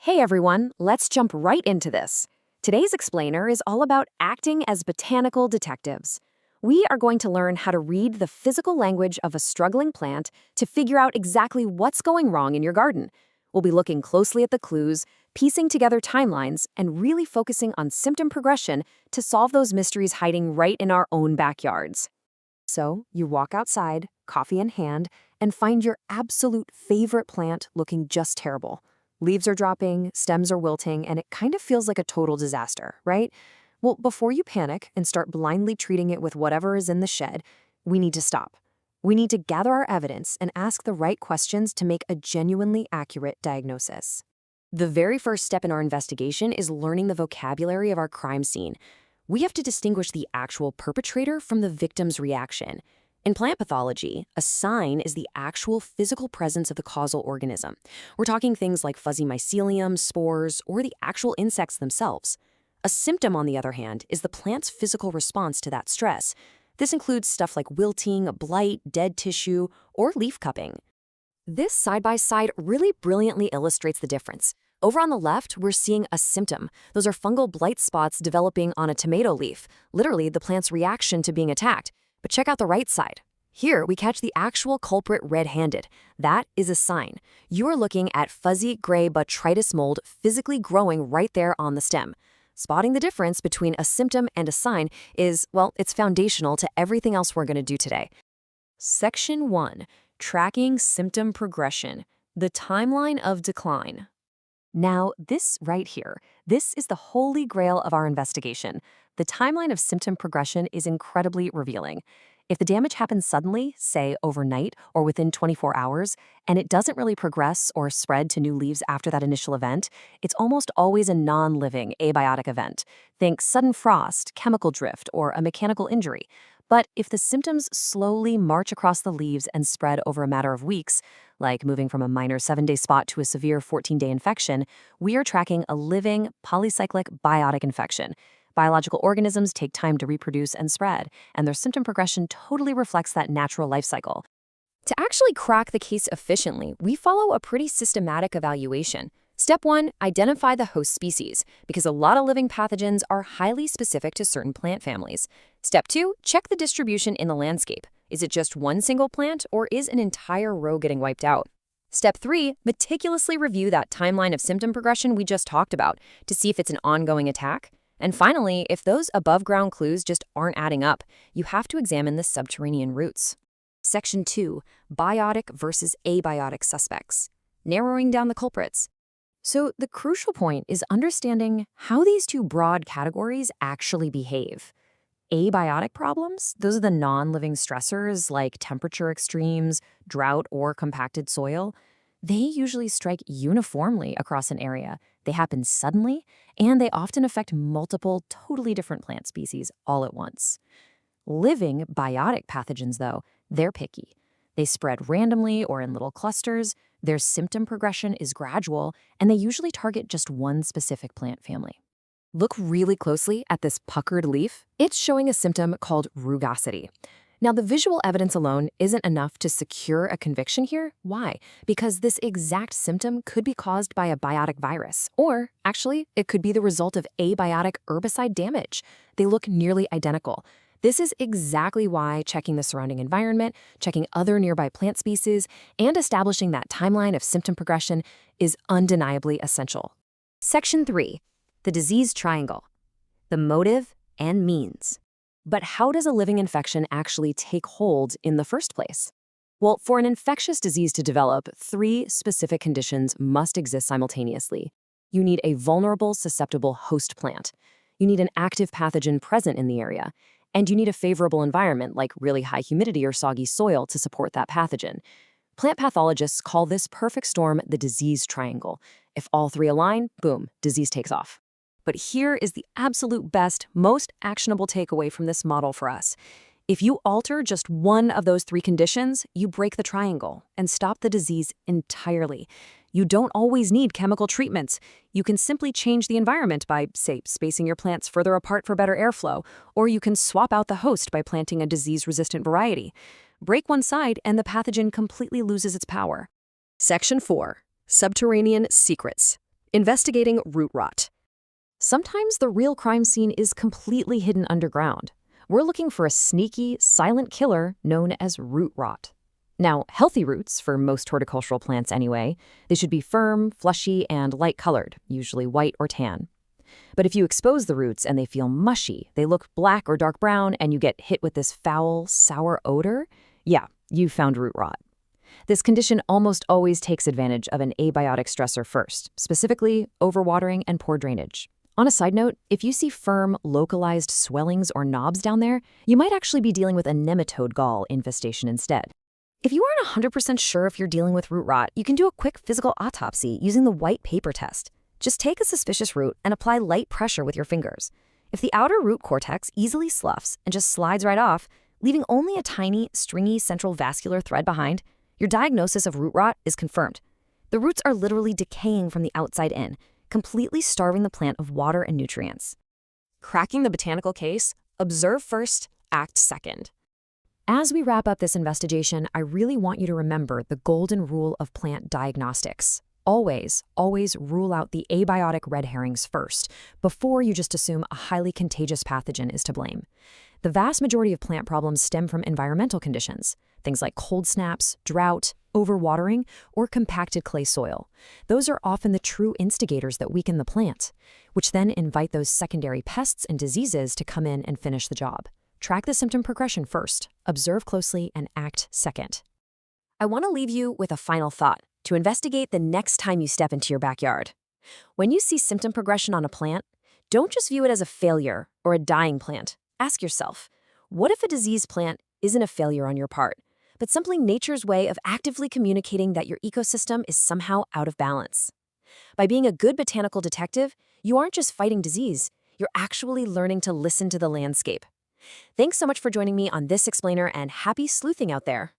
Hey everyone, let's jump right into this. Today's explainer is all about acting as botanical detectives. We are going to learn how to read the physical language of a struggling plant to figure out exactly what's going wrong in your garden. We'll be looking closely at the clues, piecing together timelines, and really focusing on symptom progression to solve those mysteries hiding right in our own backyards. So, you walk outside, coffee in hand, and find your absolute favorite plant looking just terrible. Leaves are dropping, stems are wilting, and it kind of feels like a total disaster, right? Well, before you panic and start blindly treating it with whatever is in the shed, we need to stop. We need to gather our evidence and ask the right questions to make a genuinely accurate diagnosis. The very first step in our investigation is learning the vocabulary of our crime scene. We have to distinguish the actual perpetrator from the victim's reaction. In plant pathology, a sign is the actual physical presence of the causal organism. We're talking things like fuzzy mycelium, spores, or the actual insects themselves. A symptom, on the other hand, is the plant's physical response to that stress. This includes stuff like wilting, blight, dead tissue, or leaf cupping. This side-by-side really brilliantly illustrates the difference. Over on the left, we're seeing a symptom. Those are fungal blight spots developing on a tomato leaf, literally the plant's reaction to being attacked. But check out the right side. Here, we catch the actual culprit red-handed. That is a sign. You are looking at fuzzy gray botrytis mold physically growing right there on the stem. Spotting the difference between a symptom and a sign is, well, it's foundational to everything else we're going to do today. Section 1. Tracking symptom progression. The timeline of decline. Now, this right here, this is the holy grail of our investigation. The timeline of symptom progression is incredibly revealing. If the damage happens suddenly, say overnight or within 24 hours, and it doesn't really progress or spread to new leaves after that initial event, it's almost always a non-living abiotic event. Think sudden frost, chemical drift, or a mechanical injury. But if the symptoms slowly march across the leaves and spread over a matter of weeks, like moving from a minor 7-day spot to a severe 14-day infection, we are tracking a living, polycyclic biotic infection. Biological organisms take time to reproduce and spread, and their symptom progression totally reflects that natural life cycle. To actually crack the case efficiently, we follow a pretty systematic evaluation. Step 1, identify the host species, because a lot of living pathogens are highly specific to certain plant families. Step 2, check the distribution in the landscape. Is it just one single plant, or is an entire row getting wiped out? Step 3, meticulously review that timeline of symptom progression we just talked about to see if it's an ongoing attack. And finally, if those above-ground clues just aren't adding up, you have to examine the subterranean roots. Section 2, biotic versus abiotic suspects. Narrowing down the culprits. So the crucial point is understanding how these two broad categories actually behave. Abiotic problems, those are the non-living stressors like temperature extremes, drought, or compacted soil. They usually strike uniformly across an area. They happen suddenly, and they often affect multiple, totally different plant species all at once. Living biotic pathogens, though, they're picky. They spread randomly or in little clusters, their symptom progression is gradual, and they usually target just one specific plant family. Look really closely at this puckered leaf. It's showing a symptom called rugosity. Now, the visual evidence alone isn't enough to secure a conviction here. Why? Because this exact symptom could be caused by a biotic virus, or actually, it could be the result of abiotic herbicide damage. They look nearly identical. This is exactly why checking the surrounding environment, checking other nearby plant species, and establishing that timeline of symptom progression is undeniably essential. Section 3. The disease triangle. The motive and means. But how does a living infection actually take hold in the first place? Well, for an infectious disease to develop, 3 specific conditions must exist simultaneously. You need a vulnerable, susceptible host plant. You need an active pathogen present in the area. And you need a favorable environment like really high humidity or soggy soil to support that pathogen. Plant pathologists call this perfect storm the disease triangle. If all 3 align, boom, disease takes off. But here is the absolute best, most actionable takeaway from this model for us. If you alter just one of those 3 conditions, you break the triangle and stop the disease entirely. You don't always need chemical treatments. You can simply change the environment by, say, spacing your plants further apart for better airflow, or you can swap out the host by planting a disease-resistant variety. Break one side and the pathogen completely loses its power. Section 4. Subterranean secrets. Investigating root rot. Sometimes the real crime scene is completely hidden underground. We're looking for a sneaky, silent killer known as root rot. Now, healthy roots, for most horticultural plants anyway, they should be firm, fleshy, and light-colored, usually white or tan. But if you expose the roots and they feel mushy, they look black or dark brown, and you get hit with this foul, sour odor, yeah, you found root rot. This condition almost always takes advantage of an abiotic stressor first, specifically overwatering and poor drainage. On a side note, if you see firm, localized swellings or knobs down there, you might actually be dealing with a nematode gall infestation instead. If you aren't 100% sure if you're dealing with root rot, you can do a quick physical autopsy using the white paper test. Just take a suspicious root and apply light pressure with your fingers. If the outer root cortex easily sloughs and just slides right off, leaving only a tiny, stringy central vascular thread behind, your diagnosis of root rot is confirmed. The roots are literally decaying from the outside in, completely starving the plant of water and nutrients. Cracking the botanical case, observe first, act second. As we wrap up this investigation, I really want you to remember the golden rule of plant diagnostics. Always, always rule out the abiotic red herrings first, before you just assume a highly contagious pathogen is to blame. The vast majority of plant problems stem from environmental conditions, things like cold snaps, drought, overwatering, or compacted clay soil. Those are often the true instigators that weaken the plant, which then invite those secondary pests and diseases to come in and finish the job. Track the symptom progression first, observe closely, and act second. I want to leave you with a final thought to investigate the next time you step into your backyard. When you see symptom progression on a plant, don't just view it as a failure or a dying plant. Ask yourself, what if a diseased plant isn't a failure on your part, but simply nature's way of actively communicating that your ecosystem is somehow out of balance? By being a good botanical detective, you aren't just fighting disease, you're actually learning to listen to the landscape. Thanks so much for joining me on this explainer, and happy sleuthing out there.